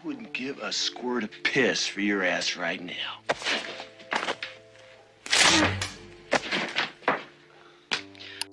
wouldn't give a squirt of piss for your ass right now.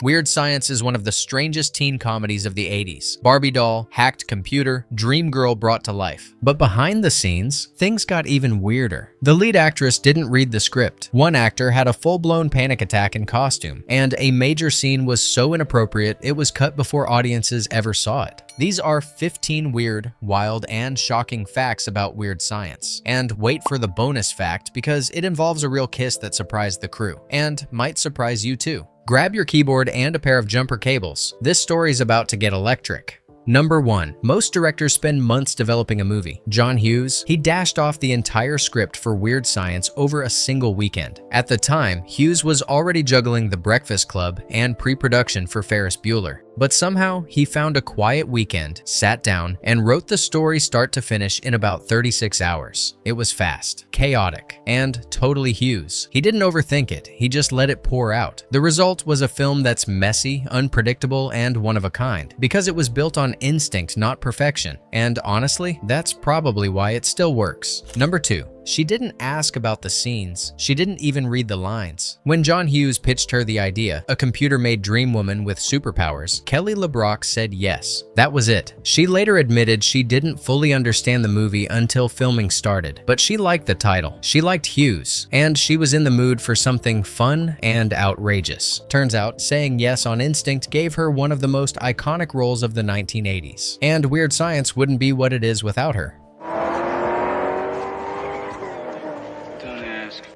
Weird Science is one of the strangest teen comedies of the 80s. Barbie doll, hacked computer, dream girl brought to life. But behind the scenes, things got even weirder. The lead actress didn't read the script. One actor had a full-blown panic attack in costume, and a major scene was so inappropriate it was cut before audiences ever saw it. These are 15 weird, wild, and shocking facts about Weird Science. And wait for the bonus fact because it involves a real kiss that surprised the crew, and might surprise you too. Grab your keyboard and a pair of jumper cables. This story's about to get electric. Number 1. Most directors spend months developing a movie. John Hughes, he dashed off the entire script for Weird Science over a single weekend. At the time, Hughes was already juggling The Breakfast Club and pre-production for Ferris Bueller. But somehow, he found a quiet weekend, sat down, and wrote the story start to finish in about 36 hours. It was fast, chaotic, and totally Hughes. He didn't overthink it, he just let it pour out. The result was a film that's messy, unpredictable, and one of a kind, because it was built on instinct, not perfection. And honestly, that's probably why it still works. Number 2. She didn't ask about the scenes. She didn't even read the lines. When John Hughes pitched her the idea, a computer-made dream woman with superpowers, Kelly LeBrock said yes. That was it. She later admitted she didn't fully understand the movie until filming started, but she liked the title. She liked Hughes, and she was in the mood for something fun and outrageous. Turns out, saying yes on instinct gave her one of the most iconic roles of the 1980s. And Weird Science wouldn't be what it is without her.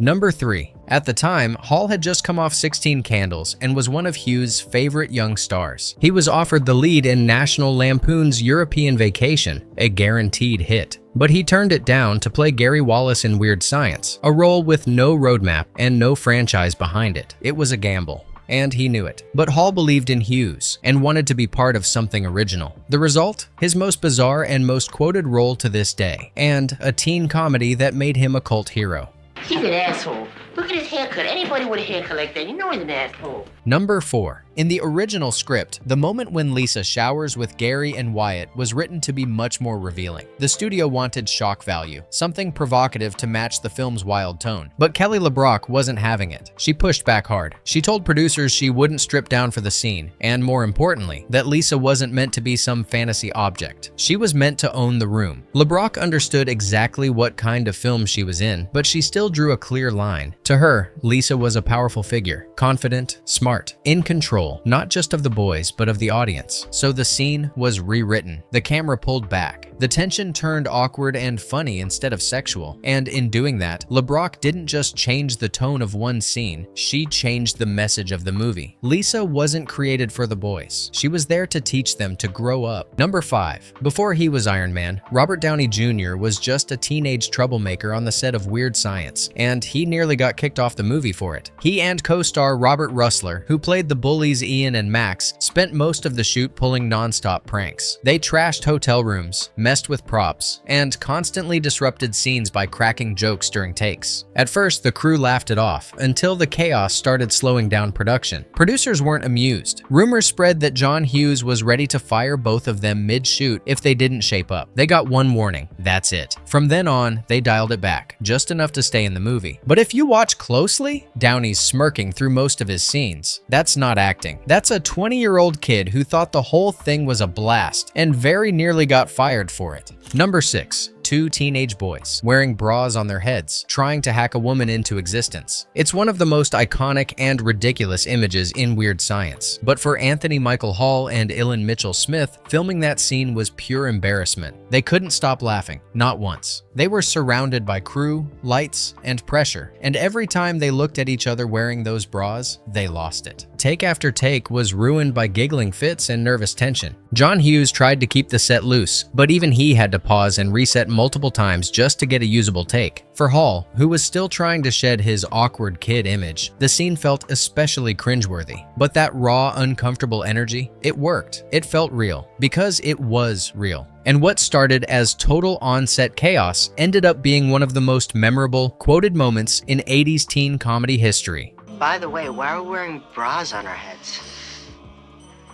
Number 3. At the time, Hall had just come off 16 Candles and was one of Hughes' favorite young stars. He was offered the lead in National Lampoon's European Vacation, a guaranteed hit. But he turned it down to play Gary Wallace in Weird Science, a role with no roadmap and no franchise behind it. It was a gamble. And he knew it. But Hall believed in Hughes and wanted to be part of something original. The result? His most bizarre and most quoted role to this day, and a teen comedy that made him a cult hero. He's an asshole. Look at his haircut. Anybody with a haircut like that, you know he's an asshole. Number 4. In the original script, the moment when Lisa showers with Gary and Wyatt was written to be much more revealing. The studio wanted shock value, something provocative to match the film's wild tone. But Kelly LeBrock wasn't having it. She pushed back hard. She told producers she wouldn't strip down for the scene, and more importantly, that Lisa wasn't meant to be some fantasy object. She was meant to own the room. LeBrock understood exactly what kind of film she was in, but she still drew a clear line. To her, Lisa was a powerful figure, confident, smart, in control, not just of the boys, but of the audience. So the scene was rewritten. The camera pulled back. The tension turned awkward and funny instead of sexual. And in doing that, LeBrock didn't just change the tone of one scene, she changed the message of the movie. Lisa wasn't created for the boys. She was there to teach them to grow up. Number 5. Before he was Iron Man, Robert Downey Jr. was just a teenage troublemaker on the set of Weird Science, and he nearly got kicked off the movie for it. He and co-star Robert Russler, who played the bullies Ian and Max, spent most of the shoot pulling non-stop pranks. They trashed hotel rooms, messed with props, and constantly disrupted scenes by cracking jokes during takes. At first, the crew laughed it off, until the chaos started slowing down production. Producers weren't amused. Rumors spread that John Hughes was ready to fire both of them mid-shoot if they didn't shape up. They got one warning, that's it. From then on, they dialed it back, just enough to stay in the movie. But if you watch closely, Downey's smirking through most of his scenes. That's not acting. That's a 20-year-old kid who thought the whole thing was a blast and very nearly got fired for it. Number 6. 2 teenage boys wearing bras on their heads, trying to hack a woman into existence. It's one of the most iconic and ridiculous images in Weird Science. But for Anthony Michael Hall and Illan Mitchell Smith, filming that scene was pure embarrassment. They couldn't stop laughing, not once. They were surrounded by crew, lights, and pressure, and every time they looked at each other wearing those bras, they lost it. Take after take was ruined by giggling fits and nervous tension. John Hughes tried to keep the set loose, but even he had to pause and reset multiple times just to get a usable take. For Hall, who was still trying to shed his awkward kid image, the scene felt especially cringeworthy. But that raw, uncomfortable energy, it worked. It felt real, because it was real. And what started as total on-set chaos ended up being one of the most memorable, quoted moments in 80s teen comedy history. By the way, why are we wearing bras on our heads?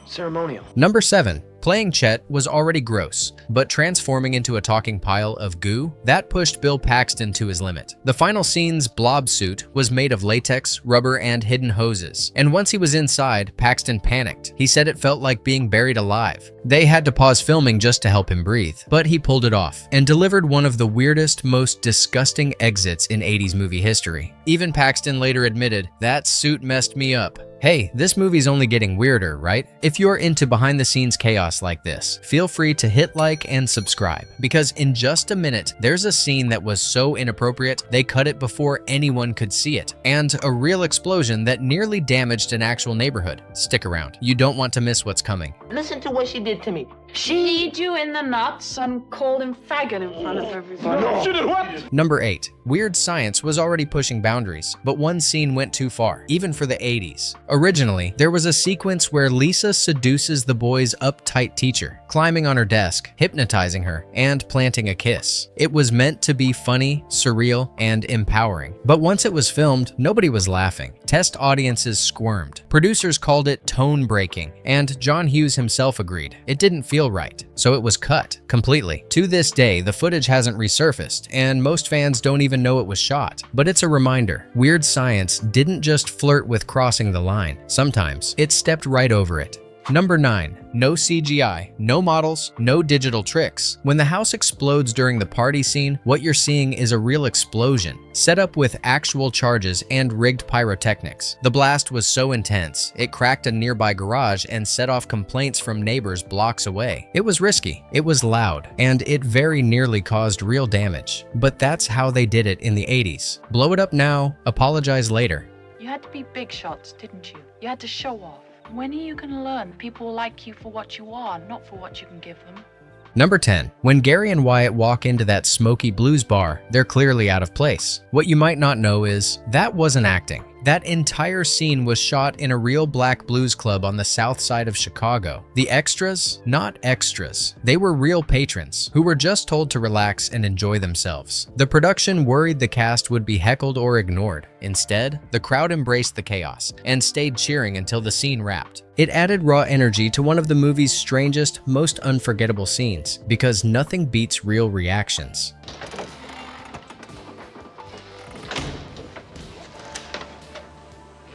Ceremonial. Number 7. Playing Chet was already gross, but transforming into a talking pile of goo, that pushed Bill Paxton to his limit. The final scene's blob suit was made of latex, rubber, and hidden hoses, and once he was inside, Paxton panicked. He said it felt like being buried alive. They had to pause filming just to help him breathe, but he pulled it off and delivered one of the weirdest, most disgusting exits in 80s movie history. Even Paxton later admitted, "That suit messed me up." Hey, this movie's only getting weirder, right? If you're into behind-the-scenes chaos like this, feel free to hit like and subscribe, because in just a minute, there's a scene that was so inappropriate, they cut it before anyone could see it, and a real explosion that nearly damaged an actual neighborhood. Stick around. You don't want to miss what's coming. Listen to what she did to me. She kneed you in the nuts and called him faggot in front of everybody. Number 8. Weird Science was already pushing boundaries, but one scene went too far, even for the 80s. Originally, there was a sequence where Lisa seduces the boy's uptight teacher, climbing on her desk, hypnotizing her, and planting a kiss. It was meant to be funny, surreal, and empowering. But once it was filmed, nobody was laughing. Test audiences squirmed. Producers called it tone-breaking, and John Hughes himself agreed. It didn't feel right, so it was cut completely. To this day, the footage hasn't resurfaced, and most fans don't even know it was shot. But it's a reminder, Weird Science didn't just flirt with crossing the line. Sometimes it stepped right over it. Number 9. No CGI, no models, no digital tricks. When the house explodes during the party scene, what you're seeing is a real explosion, set up with actual charges and rigged pyrotechnics. The blast was so intense, it cracked a nearby garage and set off complaints from neighbors blocks away. It was risky, it was loud, and it very nearly caused real damage. But that's how they did it in the 80s. Blow it up now, apologize later. You had to be big shots, didn't you? You had to show off. When are you going to learn people will like you for what you are, not for what you can give them? Number 10. When Gary and Wyatt walk into that smoky blues bar, they're clearly out of place. What you might not know is, that wasn't acting. That entire scene was shot in a real black blues club on the south side of Chicago. The extras, not extras. They were real patrons who were just told to relax and enjoy themselves. The production worried the cast would be heckled or ignored. Instead, the crowd embraced the chaos and stayed cheering until the scene wrapped. It added raw energy to one of the movie's strangest, most unforgettable scenes, because nothing beats real reactions.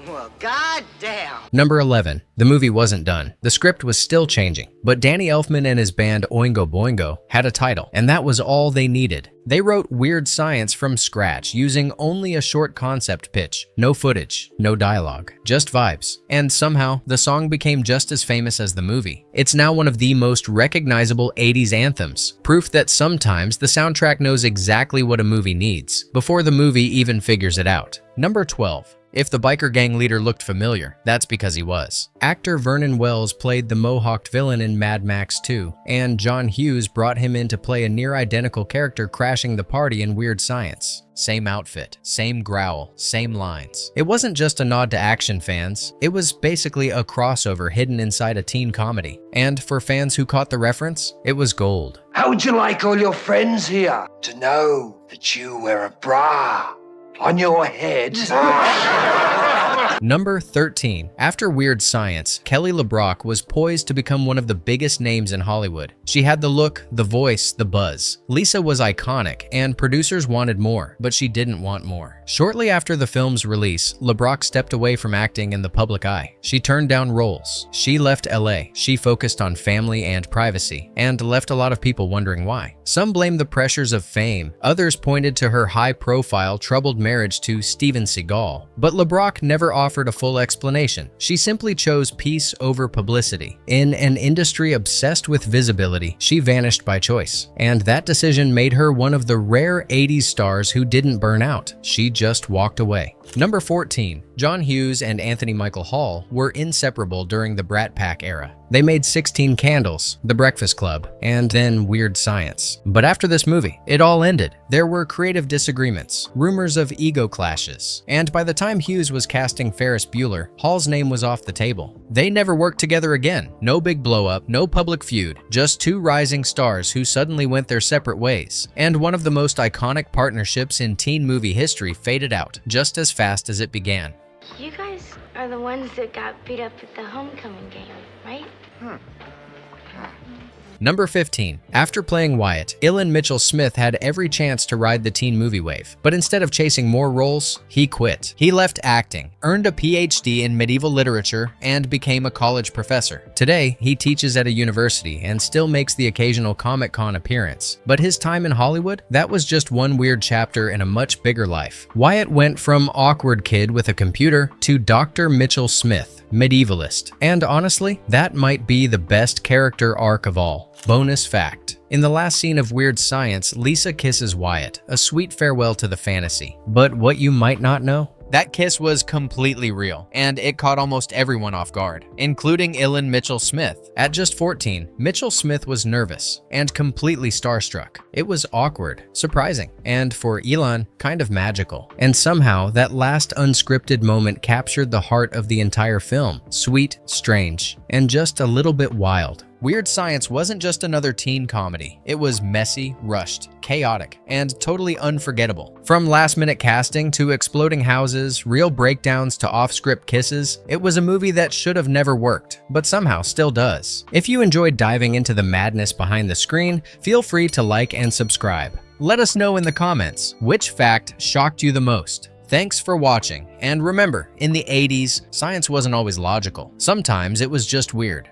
Well, goddamn. Number 11. The movie wasn't done. The script was still changing, but Danny Elfman and his band Oingo Boingo had a title, and that was all they needed. They wrote Weird Science from scratch using only a short concept pitch, no footage, no dialogue, just vibes. And somehow, the song became just as famous as the movie. It's now one of the most recognizable 80s anthems, proof that sometimes the soundtrack knows exactly what a movie needs, before the movie even figures it out. Number 12. If the biker gang leader looked familiar, that's because he was. Actor Vernon Wells played the mohawked villain in Mad Max 2, and John Hughes brought him in to play a near-identical character crashing the party in Weird Science. Same outfit, same growl, same lines. It wasn't just a nod to action fans, it was basically a crossover hidden inside a teen comedy. And for fans who caught the reference, it was gold. How would you like all your friends here to know that you wear a bra on your head? Number 13. After Weird Science, Kelly LeBrock was poised to become one of the biggest names in Hollywood. She had the look, the voice, the buzz. Lisa was iconic, and producers wanted more, but she didn't want more. Shortly after the film's release, LeBrock stepped away from acting in the public eye. She turned down roles. She left LA. She focused on family and privacy, and left a lot of people wondering why. Some blamed the pressures of fame. Others pointed to her high-profile, troubled marriage to Steven Seagal. But LeBrock never offered a full explanation. She simply chose peace over publicity. In an industry obsessed with visibility, she vanished by choice. And that decision made her one of the rare 80s stars who didn't burn out. She just walked away. Number 14. John Hughes and Anthony Michael Hall were inseparable during the Brat Pack era. They made 16 Candles, The Breakfast Club, and then Weird Science. But after this movie, it all ended. There were creative disagreements, rumors of ego clashes, and by the time Hughes was casting Ferris Bueller, Hall's name was off the table. They never worked together again. No big blow-up, no public feud, just two rising stars who suddenly went their separate ways. And one of the most iconic partnerships in teen movie history faded out, just as fast as it began. You guys are the ones that got beat up at the homecoming game, right? Number 15. After playing Wyatt, Illan Mitchell-Smith had every chance to ride the teen movie wave, but instead of chasing more roles, he quit. He left acting, earned a PhD in medieval literature, and became a college professor. Today, he teaches at a university and still makes the occasional Comic-Con appearance. But his time in Hollywood? That was just one weird chapter in a much bigger life. Wyatt went from awkward kid with a computer to Dr. Mitchell-Smith, medievalist. And honestly, that might be the best character arc of all. Bonus fact. In the last scene of Weird Science, Lisa kisses Wyatt, a sweet farewell to the fantasy. But what you might not know? That kiss was completely real, and it caught almost everyone off guard, including Illan Mitchell-Smith. At just 14, Mitchell-Smith was nervous and completely starstruck. It was awkward, surprising, and for Illan, kind of magical. And somehow, that last unscripted moment captured the heart of the entire film. Sweet, strange, and just a little bit wild. Weird Science wasn't just another teen comedy. It was messy, rushed, chaotic, and totally unforgettable. From last-minute casting to exploding houses, real breakdowns to off-script kisses, it was a movie that should have never worked, but somehow still does. If you enjoyed diving into the madness behind the screen, feel free to like and subscribe. Let us know in the comments which fact shocked you the most. Thanks for watching, and remember, in the 80s, science wasn't always logical. Sometimes it was just weird.